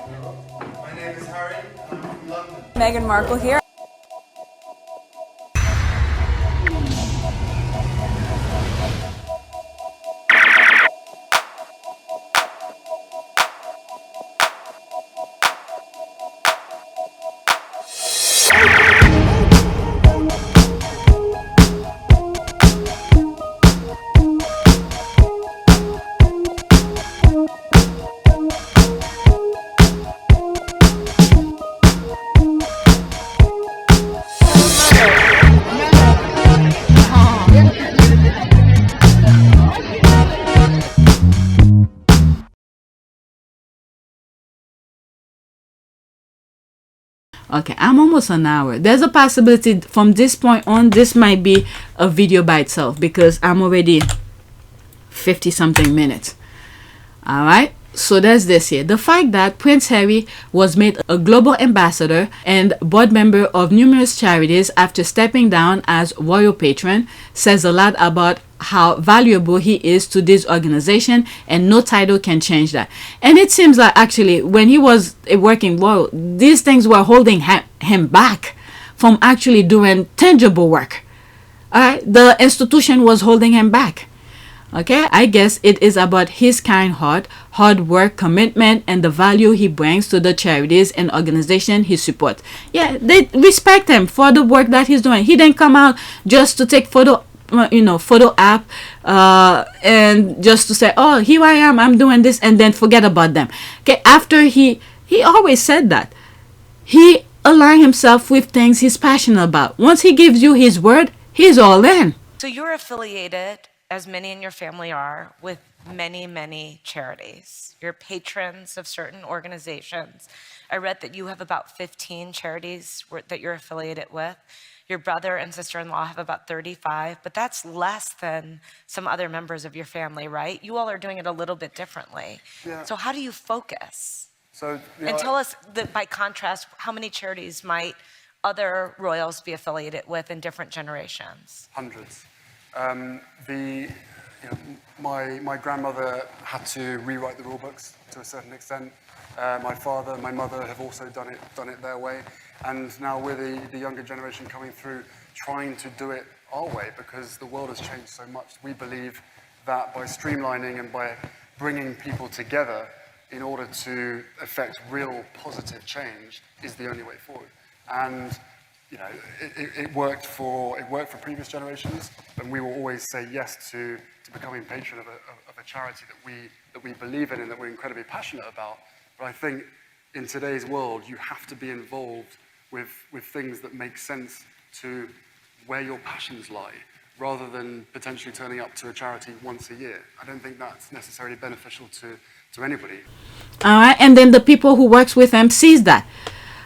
My name is Harry, and I'm from London. Meghan Markle here. Okay, I'm almost an hour. There's a possibility from this point on, this might be a video by itself because I'm already 50 something minutes. All right. So there's this here. The fact that Prince Harry was made a global ambassador and board member of numerous charities after stepping down as royal patron says a lot about how valuable he is to this organization, and no title can change that. And it seems like actually when he was a working royal, these things were holding him back from actually doing tangible work. All right, the institution was holding him back. Okay, I guess it is about his kind heart, hard work, commitment, and the value he brings to the charities and organization he supports. Yeah, they respect him for the work that he's doing. He didn't come out just to take photo app and just to say, oh, here I am, I'm doing this, and then forget about them. Okay, after he always said that he align himself with things he's passionate about. Once he gives you his word, he's all in. So you're affiliated, as many in your family are, with many, many charities. You're patrons of certain organizations. I read that you have about 15 charities that you're affiliated with. Your brother and sister-in-law have about 35, but that's less than some other members of your family, right? You all are doing it a little bit differently. Yeah. So how do you focus? So, And tell us, that by contrast, how many charities might other royals be affiliated with in different generations? Hundreds. My grandmother had to rewrite the rule books to a certain extent. My father and my mother have also done it their way. And now we're the younger generation coming through trying to do it our way because the world has changed so much. We believe that by streamlining and by bringing people together in order to effect real positive change is the only way forward. And you know, it worked for previous generations, and we will always say yes to becoming patron of a charity that we believe in and that we're incredibly passionate about. But I think in today's world, you have to be involved with things that make sense to where your passions lie, rather than potentially turning up to a charity once a year. I don't think that's necessarily beneficial to anybody. All right, and then the people who works with him sees that.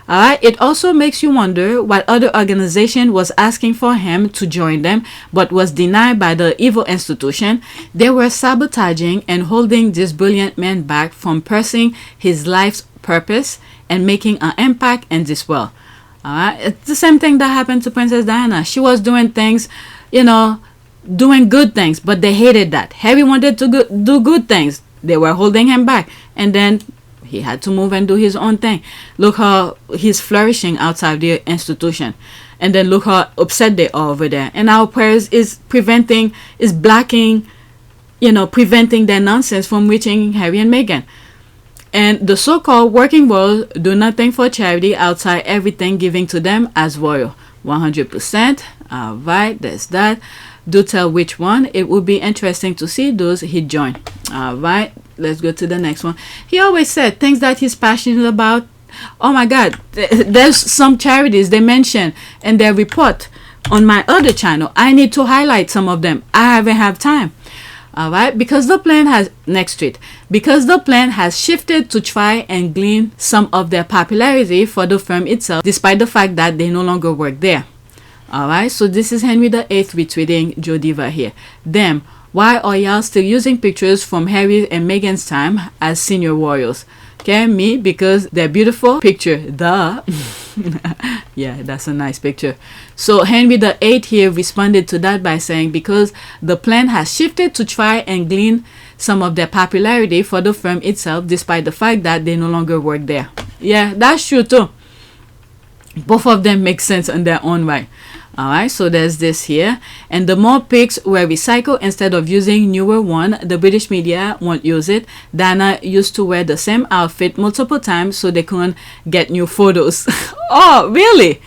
All right, it also makes you wonder what other organization was asking for him to join them, but was denied by the evil institution. They were sabotaging and holding this brilliant man back from pursuing his life's purpose and making an impact in this world. All right, it's the same thing that happened to Princess Diana. She was doing things, doing good things, but they hated that. Harry wanted to do good things. They were holding him back, and then he had to move and do his own thing. Look how he's flourishing outside the institution. And then look how upset they are over there. And our prayers is preventing their nonsense from reaching Harry and Meghan. And the so-called working world do nothing for charity outside everything giving to them as royal. 100%. All right, there's that. Do tell which one. It would be interesting to see those he joined. All right, let's go to the next one. He always said things that he's passionate about. Oh my God, there's some charities they mention in their report on my other channel. I need to highlight some of them. I haven't had time. All right, because the plan has shifted to try and glean some of their popularity for the firm itself, despite the fact that they no longer work there. All right, so this is Henry VIII retweeting Joe Diva here. Damn, why are y'all still using pictures from Harry and Meghan's time as senior royals? Okay, me, because they're beautiful. Picture, duh. Yeah, that's a nice picture. So Henry VIII here responded to that by saying, because the plan has shifted to try and glean some of their popularity for the firm itself, despite the fact that they no longer work there. Yeah, that's true too. Both of them make sense in their own right. Alright, so there's this here. And the more pics were recycled instead of using newer one, the British media won't use it. Diana used to wear the same outfit multiple times so they couldn't get new photos. Oh, really?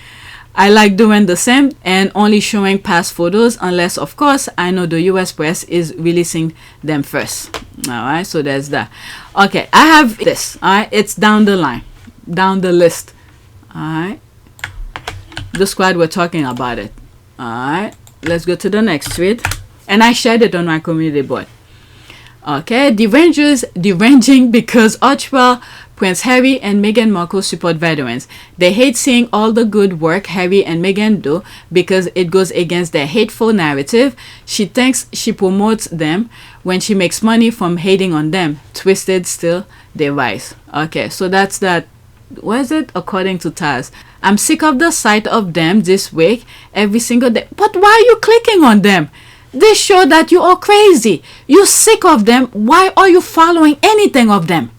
I like doing the same and only showing past photos unless, of course, I know the US press is releasing them first. Alright, so there's that. Okay, I have this. Alright, it's down the line, down the list. Alright. The squad were talking about it. Alright, let's go to the next tweet. And I shared it on my community board. Okay, deranging because Archwell, Prince Harry and Meghan Markle support veterans. They hate seeing all the good work Harry and Meghan do because it goes against their hateful narrative. She thinks she promotes them when she makes money from hating on them. Twisted still, they rise. Okay, so that's that. What is it? According to Taz. I'm sick of the sight of them this week, every single day. But why are you clicking on them? They show that you are crazy. You're sick of them. Why are you following anything of them?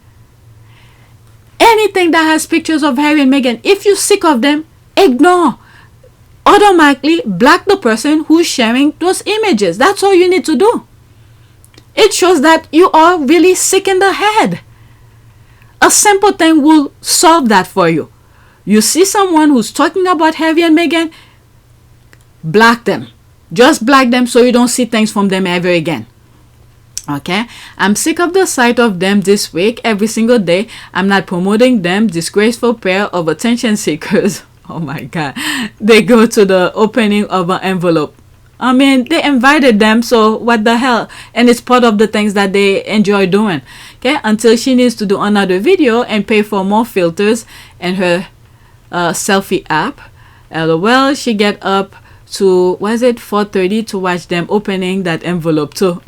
Anything that has pictures of Harry and Meghan, if you're sick of them, ignore. Automatically block the person who's sharing those images. That's all you need to do. It shows that you are really sick in the head. A simple thing will solve that for you. You see someone who's talking about Harry and Meghan, block them. Just block them so you don't see things from them ever again. Okay, I'm sick of the sight of them this week, every single day. I'm not promoting them, disgraceful pair of attention seekers. Oh my God. They go to the opening of an envelope. I mean, they invited them, so what the hell? And it's part of the things that they enjoy doing. Okay, until she needs to do another video and pay for more filters and her selfie app. LOL, she get up to, was it 4:30 to watch them opening that envelope too.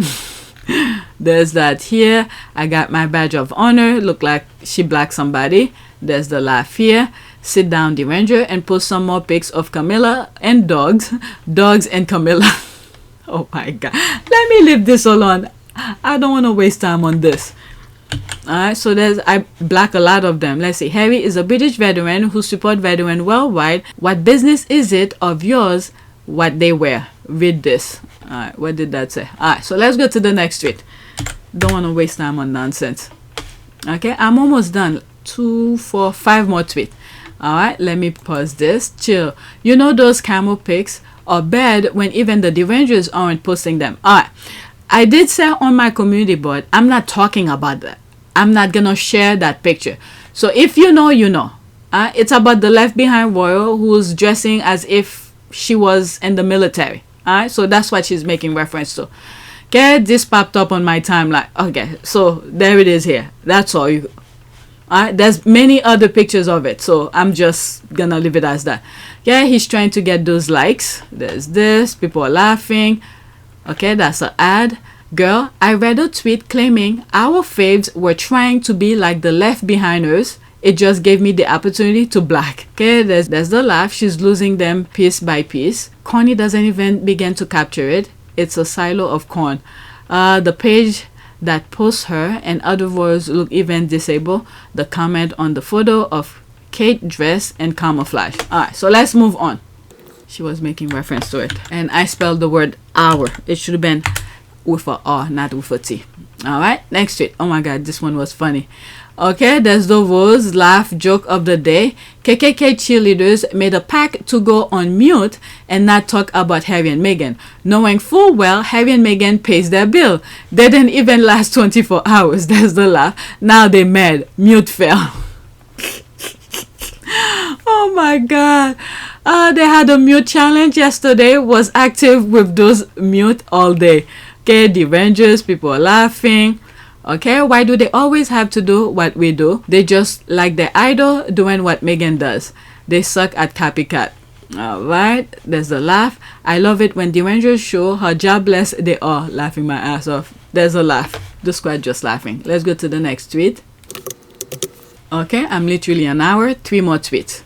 There's that here. I got my badge of honor. Look like she blacked somebody. There's the laugh here. Sit down, Deranger, and post some more pics of Camilla and dogs. Dogs and Camilla. Oh my God. Let me leave this alone. I don't want to waste time on this. Alright, so I black a lot of them. Let's see. Harry is a British veteran who support veterans worldwide. What business is it of yours what they wear? Read this. Alright, what did that say? Alright, so let's go to the next tweet. Don't want to waste time on nonsense. Okay, I'm almost done. 2, 4, 5 more tweets. Alright, let me pause this. Chill. You know those camo pics are bad when even the Derangers aren't posting them. Alright, I did say on my community board, I'm not talking about that. I'm not gonna share that picture. So if you know, you know. It's about the left behind royal who's dressing as if she was in the military. Alright, so that's what she's making reference to. Okay, this popped up on my timeline. Okay, so there it is here. That's all you. Alright, there's many other pictures of it, so I'm just gonna leave it as that. Yeah, he's trying to get those likes. There's this. People are laughing. Okay, that's an ad. Girl, I read a tweet claiming our faves were trying to be like the left behinders. It just gave me the opportunity to black. Okay, there's the laugh. She's losing them piece by piece. Connie doesn't even begin to capture it. It's a silo of corn. The page that posts her and other royals look even disabled. The comment on the photo of Kate dressed in camouflage. Alright, so let's move on. She was making reference to it. And I spelled the word our. It should have been with a R, not with a T. Alright, next tweet. Oh my God, this one was funny. Okay, there's the Rose laugh joke of the day. KKK cheerleaders made a pact to go on mute and not talk about Harry and Meghan, knowing full well Harry and Meghan pays their bill. They didn't even last 24 hours. There's the laugh. Now they mad. Mute fell. Oh my God. They had a mute challenge yesterday. Was active with those mute all day. Okay, Derangers, people are laughing. Okay, why do they always have to do what we do? They just like their idol doing what Meghan does. They suck at copycat. Alright, there's the laugh. I love it when Derangers show how jobless they are. Laughing my ass off. There's a laugh. The squad just laughing. Let's go to the next tweet. Okay, I'm literally an hour. 3 more tweets.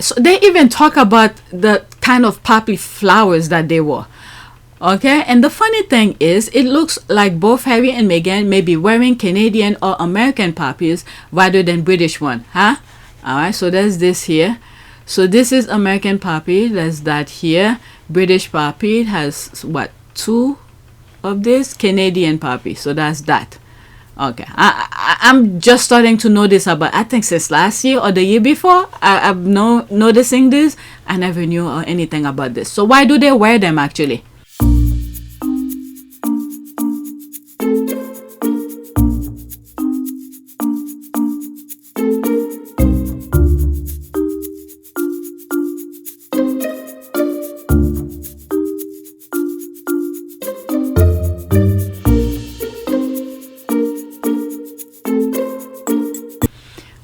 So they even talk about the kind of poppy flowers that they wore. Okay, and the funny thing is, it looks like both Harry and Meghan may be wearing Canadian or American poppies rather than British one, huh? Alright, so there's this here. So this is American poppy, there's that here. British poppy has what, 2 of this? Canadian poppy, so that's that. Okay, I'm just starting to notice about, I think since last year or the year before, I've noticing this. I never knew anything about this. So why do they wear them actually?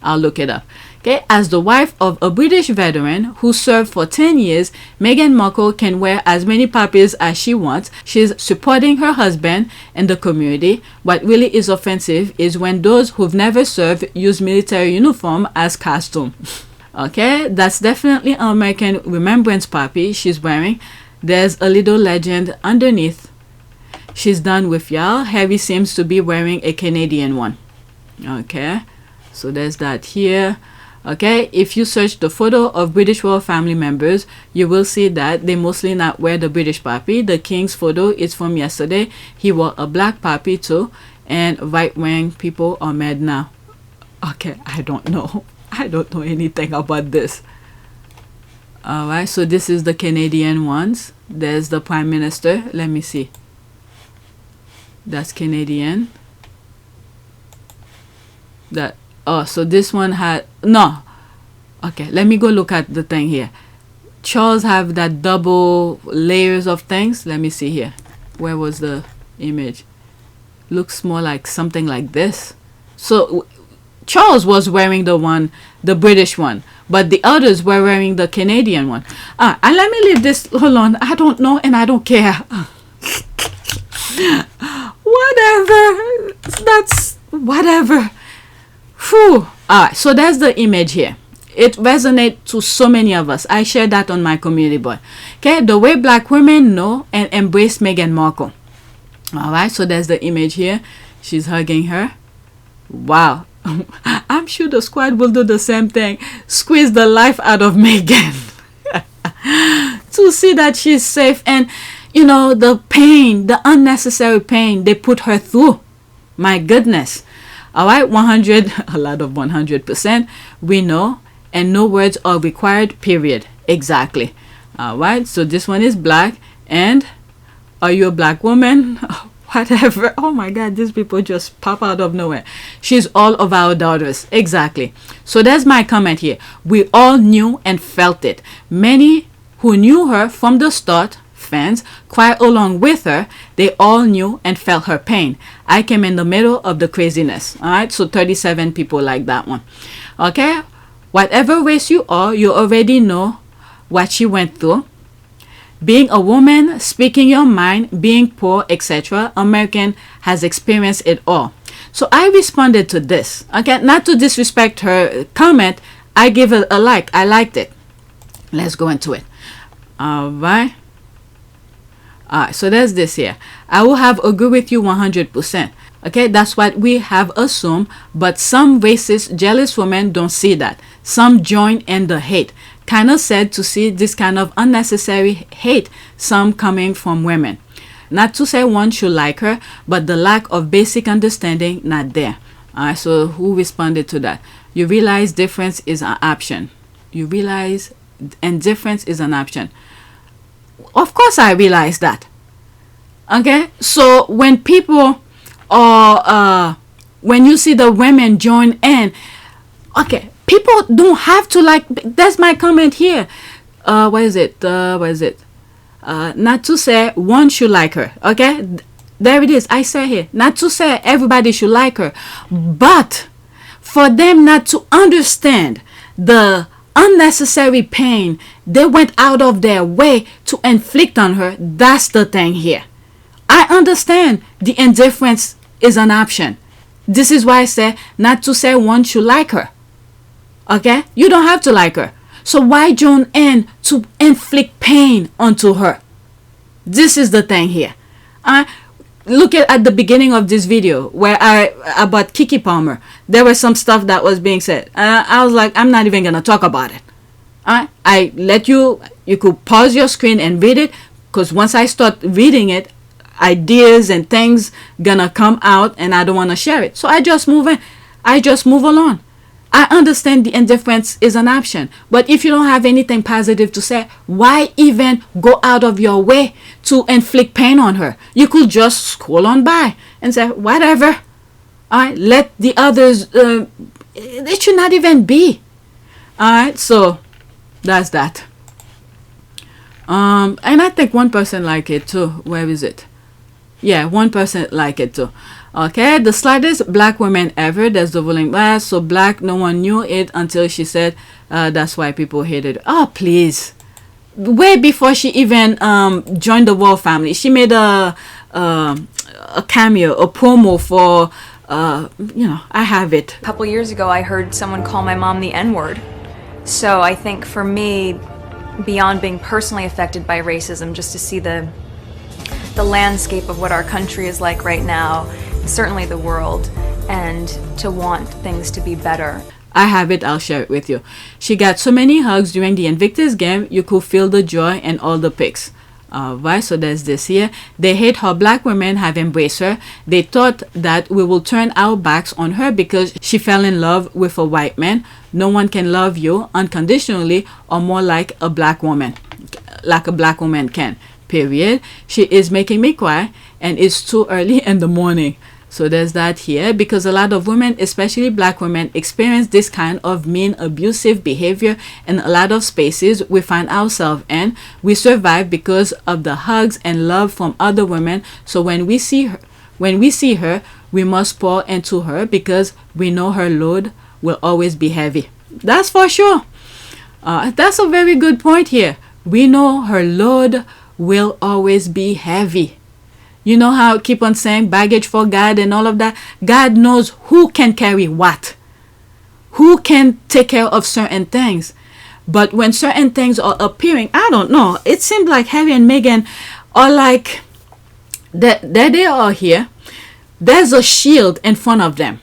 I'll look it up. Okay, as the wife of a British veteran who served for 10 years, Meghan Markle can wear as many poppies as she wants. She's supporting her husband and the community. What really is offensive is when those who've never served use military uniform as costume. Okay, that's definitely an American remembrance poppy she's wearing. There's a little legend underneath. She's done with y'all. Harry seems to be wearing a Canadian one. Okay. So there's that here. Okay, if you search the photo of British royal family members, you will see that they mostly not wear the British poppy. The king's photo is from yesterday. He wore a black poppy too. And right-wing people are mad now. Okay, I don't know. I don't know anything about this. Alright, so this is the Canadian ones. There's the Prime Minister. Let me see. That's Canadian. That. Oh, so this one had no. Okay, let me go look at the thing here. Charles have that double layers of things. Let me see here. Where was the image? Looks more like something like this. So Charles was wearing the British one, but the others were wearing the Canadian one. And let me leave this alone. I don't know and I don't care. Whatever. That's whatever. Whew. Alright, so there's the image here. It resonates to so many of us. I share that on my community board. Okay, the way black women know and embrace Meghan Markle. Alright, so there's the image here. She's hugging her. Wow. I'm sure the squad will do the same thing. Squeeze the life out of Meghan. To see that she's safe and, you know, the pain, the unnecessary pain they put her through. My goodness. Alright, 100, a lot of 100%, we know, and no words are required, period. Exactly. Alright, so this one is black, and are you a black woman? Whatever. Oh my God, these people just pop out of nowhere. She's all of our daughters. Exactly. So there's my comment here. We all knew and felt it. Many who knew her from the start, fans, cried along with her. They all knew and felt her pain. I came in the middle of the craziness. Alright, so 37 people like that one. Okay, whatever race you are, you already know what she went through. Being a woman, speaking your mind, being poor, etc. American has experienced it all. So I responded to this. Okay, not to disrespect her comment. I give it a like. I liked it. Let's go into it. Alright. Alright, so there's this here. I will have agree with you 100%. Okay, that's what we have assumed, but some racist, jealous women don't see that. Some join in the hate. Kind of sad to see this kind of unnecessary hate, some coming from women. Not to say one should like her, but the lack of basic understanding not there. Alright, so who responded to that? You realize difference is an option. You realize and difference is an option. Of course I realize that. Okay, so when people are when you see the women join in, okay, people don't have to like. That's my comment here. What is it? Not to say one should like her. Okay, there it is. I say here, not to say everybody should like her, but for them not to understand the unnecessary pain they went out of their way to inflict on her. That's the thing here. I understand the indifference is an option. This is why I say not to say one should like her. Okay, you don't have to like her, so why join in to inflict pain onto her? This is the thing here. Look at the beginning of this video where about Kiki Palmer. There was some stuff that was being said. I was like, I'm not even gonna talk about it. I let you could pause your screen and read it, because once I start reading it, ideas and things gonna come out and I don't want to share it. So I just move in. I just move along. I understand the indifference is an option, but if you don't have anything positive to say, why even go out of your way to inflict pain on her? You could just scroll on by and say, whatever. Alright, let the others, it should not even be. Alright, so that's that. And I think one person like it too. Where is it? Yeah, one person like it too. Okay, the slightest black woman ever. There's the ruling class. So black, no one knew it until she said that's why people hated her. Oh, please. Way before she even joined the royal family, she made a cameo, a promo for, I have it. A couple years ago, I heard someone call my mom the N-word. So I think for me, beyond being personally affected by racism, just to see the landscape of what our country is like right now, certainly the world, and to want things to be better. I have it, I'll share it with you. She got so many hugs during the Invictus game, you could feel the joy and all the pics. Alright, so there's this here. They hate how black women have embraced her. They thought that we will turn our backs on her because she fell in love with a white man. No one can love you unconditionally or more like a black woman. Like a black woman can. Period. She is making me cry and it's too early in the morning. So there's that here, because a lot of women, especially black women, experience this kind of mean, abusive behavior in a lot of spaces we find ourselves in. We survive because of the hugs and love from other women. So when we see her, we must pour into her because we know her load will always be heavy. That's for sure. That's a very good point here. We know her load will always be heavy. You know how I keep on saying baggage for God and all of that? God knows who can carry what. Who can take care of certain things. But when certain things are appearing, I don't know. It seems like Harry and Meghan are like, there they are here. There's a shield in front of them.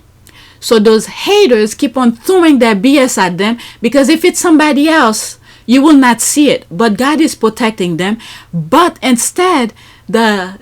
So those haters keep on throwing their BS at them, because if it's somebody else, you will not see it. But God is protecting them. But instead, the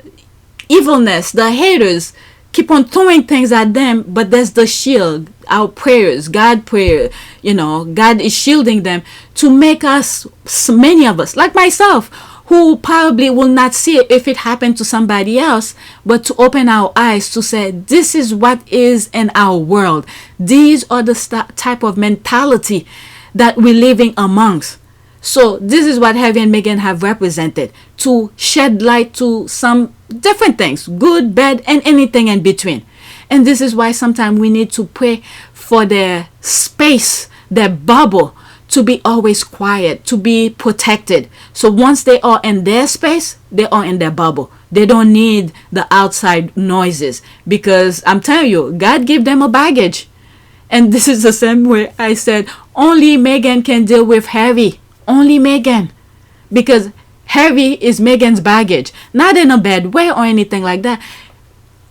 evilness, the haters keep on throwing things at them, but there's the shield, our prayers, God prayer, God is shielding them to make us, many of us, like myself, who probably will not see it if it happened to somebody else, but to open our eyes to say, this is what is in our world. These are the type of mentality that we're living amongst. So this is what Harry and Meghan have represented, to shed light to some different things, good, bad, and anything in between. And this is why sometimes we need to pray for their space, their bubble, to be always quiet, to be protected. So once they are in their space, they are in their bubble. They don't need the outside noises, because I'm telling you, God gave them a baggage. And this is the same way I said, only Meghan can deal with Harry. Only Meghan. Because Harry is Meghan's baggage. Not in a bad way or anything like that.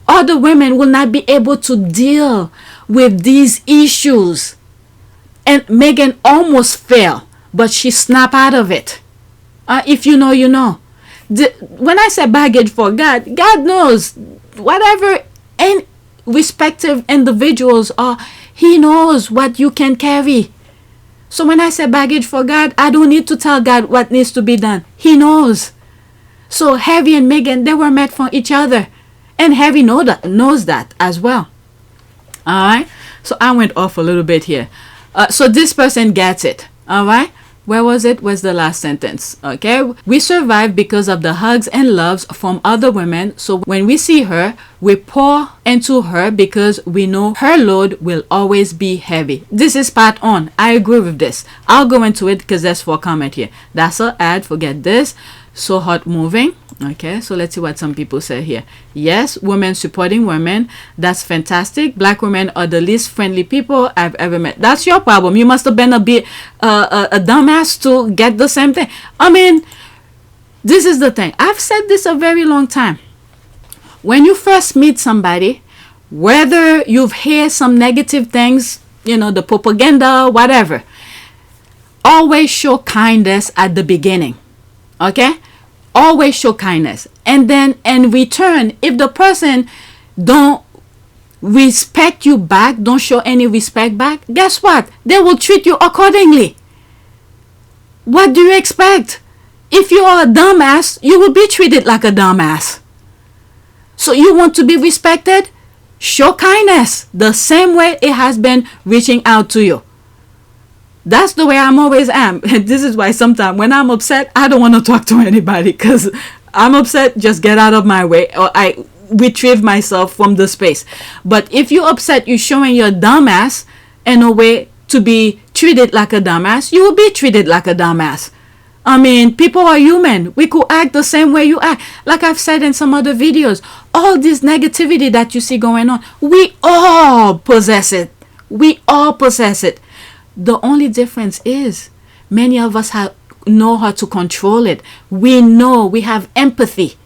Other women will not be able to deal with these issues. And Meghan almost fell, but she snapped out of it. If you know, you know. When I say baggage for God, God knows whatever any respective individuals are. He knows what you can carry. So when I say baggage for God, I don't need to tell God what needs to be done. He knows. So Harry and Meghan, they were meant for each other. And Harry knows that as well. Alright? So I went off a little bit here. So this person gets it. Alright? Where was it? Where's the last sentence? Okay. We survive because of the hugs and loves from other women. So when we see her, we pour into her because we know her load will always be heavy. This is part on. I agree with this. I'll go into it because there's 4 comment here. That's an ad. Forget this. So hot moving. Okay, so let's see what some people say here. Yes, women supporting women. That's fantastic. Black women are the least friendly people I've ever met. That's your problem. You must have been a dumbass to get the same thing. I mean, This is the thing. I've said this a very long time. When you first meet somebody, whether you've heard some negative things, the propaganda, whatever, always show kindness at the beginning. Okay? Always show kindness. And then in return, if the person don't respect you back, don't show any respect back, guess what? They will treat you accordingly. What do you expect? If you are a dumbass, you will be treated like a dumbass. So you want to be respected? Show kindness the same way it has been reaching out to you. That's the way I'm always am. This is why sometimes when I'm upset, I don't want to talk to anybody, because I'm upset, just get out of my way, or I retrieve myself from the space. But if you're upset, you're showing your dumbass in a way to be treated like a dumbass, you will be treated like a dumbass. I mean, people are human. We could act the same way you act. Like I've said in some other videos, all this negativity that you see going on, we all possess it. We all possess it. The only difference is many of us know how to control it. We know, we have empathy.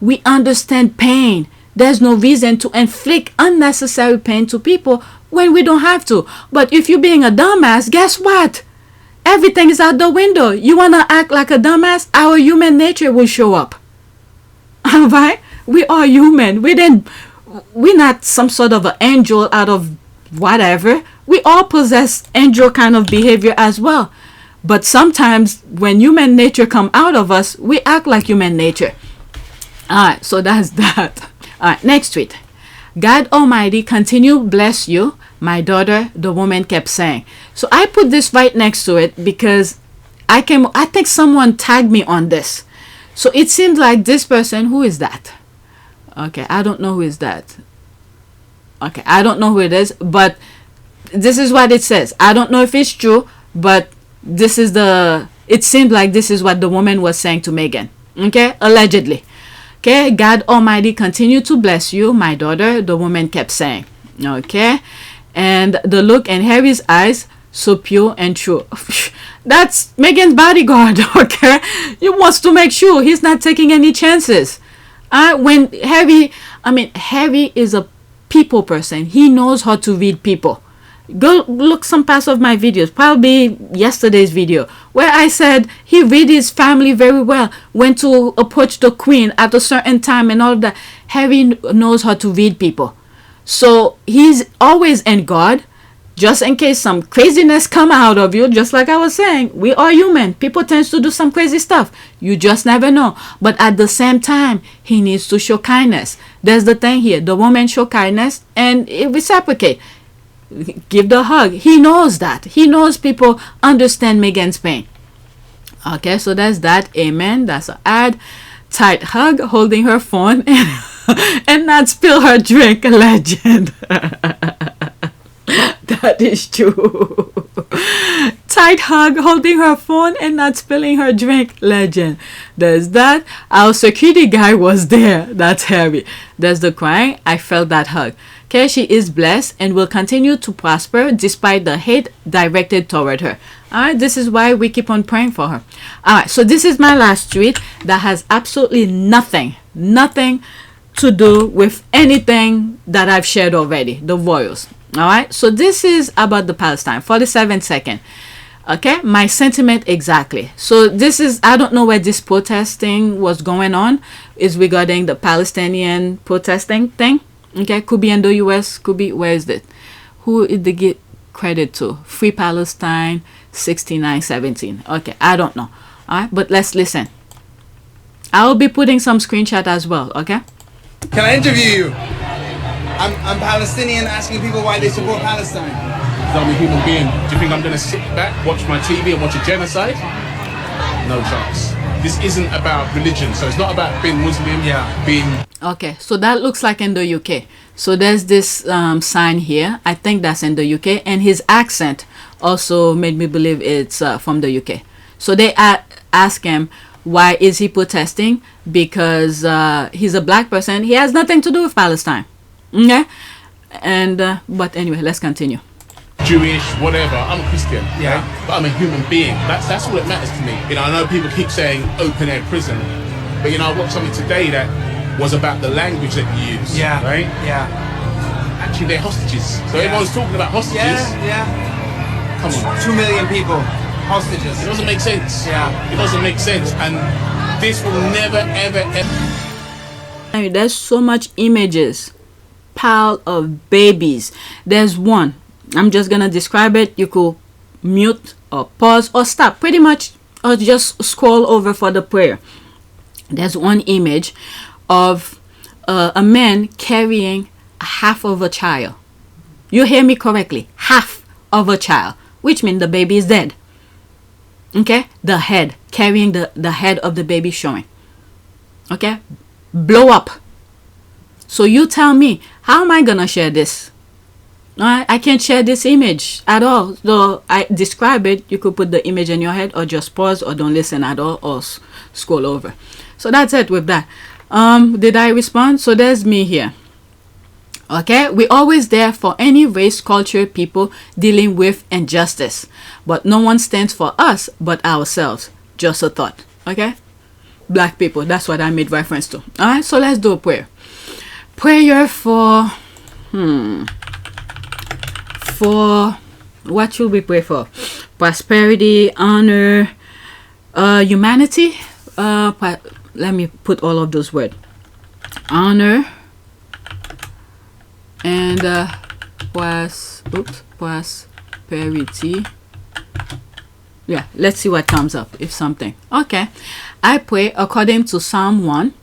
We understand pain. There's no reason to inflict unnecessary pain to people when we don't have to. But if you're being a dumbass, guess what? Everything is out the window. You want to act like a dumbass? Our human nature will show up. Alright? We are human. We're not some sort of an angel out of whatever. We all possess angel kind of behavior as well. But sometimes when human nature come out of us, we act like human nature. Alright, so that's that. Alright, next tweet. God Almighty continue bless you, my daughter, the woman kept saying. So I put this right next to it because I think someone tagged me on this. So it seems like this person, who is that? Okay, I don't know who is that. Okay, I don't know who it is, but this is what it says. I don't know if it's true, but it seemed like this is what the woman was saying to Meghan. Okay, allegedly. Okay, God Almighty continue to bless you, my daughter, the woman kept saying. Okay, and the look in Harry's eyes, so pure and true. That's Meghan's bodyguard. Okay, he wants to make sure he's not taking any chances. When Harry is a people person. He knows how to read people. Go look some parts of my videos, probably yesterday's video, where I said he read his family very well, when to approach the queen at a certain time and all that. Harry knows how to read people. So he's always in guard, just in case some craziness come out of you. Just like I was saying, we are human. People tend to do some crazy stuff. You just never know. But at the same time, he needs to show kindness. There's the thing here. The woman show kindness and it reciprocate. Give the hug. He knows that. He knows people understand Meghan's pain. Okay, so that's that. Amen. That's an ad. Tight hug, holding her phone and not spill her drink. Legend. That is true. Tight hug, holding her phone and not spilling her drink. Legend. There's that. Our security guy was there. That's Harry. There's the crying. I felt that hug. Okay, she is blessed and will continue to prosper despite the hate directed toward her. Alright, this is why we keep on praying for her. Alright, so this is my last tweet that has absolutely nothing to do with anything that I've shared already, the royals. Alright, so this is about the Palestine. 47 seconds. Okay, my sentiment exactly. So this is, I don't know where this protesting was going on, is regarding the Palestinian protesting thing. Okay, could be in the US, could be, where is it? Who did they get credit to? Free Palestine 6917. Okay, I don't know. Alright, but let's listen. I'll be putting some screenshot as well, okay? Can I interview you? I'm Palestinian, asking people why they support Palestine. I'm a human being. Do you think I'm going to sit back, watch my TV and watch a genocide? No chance. This isn't about religion, so it's not about being Muslim, being... Okay, so that looks like in the UK. So there's this sign here. I think that's in the UK. And his accent also made me believe it's from the UK. So they ask him, why is he protesting? Because he's a black person. He has nothing to do with Palestine. Okay? And, but anyway, let's continue. Jewish, whatever. I'm a Christian, Yeah. right? But I'm a human being. That's all that matters to me. You know, I know people keep saying open air prison, but you know, I watched something today that was about the language that you use. Yeah. Right? Yeah. Actually, they're hostages. So everyone's talking about hostages. Yeah. Come on. 2 million people, hostages. It doesn't make sense. Yeah. It doesn't make sense. And this will never, ever, ever. I mean, there's so much images, pile of babies. There's one. I'm just gonna describe it. You could mute or pause or stop, pretty much, or just scroll over for the prayer. There's one image of a man carrying half of a child. You hear me correctly, half of a child, which means the baby is dead. Okay, the head, carrying the head of the baby showing. Okay, blow up. So you tell me, how am I gonna share this? I can't share this image at all. So I describe it. You could put the image in your head, or just pause, or don't listen at all, or scroll over. So that's it with that. Did I respond? So there's me here. Okay, we're always there for any race, culture, people dealing with injustice, but no one stands for us but ourselves. Just a thought. Okay, black people, that's what I made reference to. All right, so let's do a prayer. Prayer for what should we pray for? Prosperity, honor, humanity. Let me put all of those words. Honor and prosperity. Yeah, let's see what comes up, if something. Okay, I pray according to Psalm 1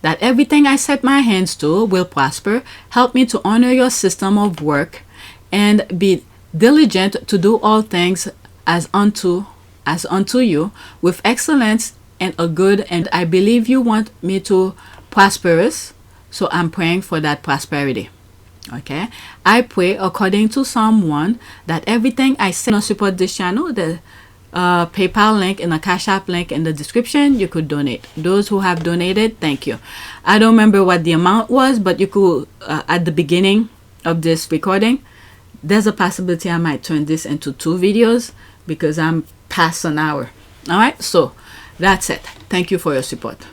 that everything I set my hands to will prosper. Help me to honor your system of work and be diligent to do all things as unto you with excellence and a good. And I believe you want me to prosperous, so I'm praying for that prosperity. Okay, I pray according to Psalm 1 that everything I say to support this channel, the PayPal link and the Cash App link in the description, you could donate. Those who have donated, thank you. I don't remember what the amount was, but you could at the beginning of this recording, there's a possibility I might turn this into 2 videos because I'm past an hour. All right, so that's it. Thank you for your support.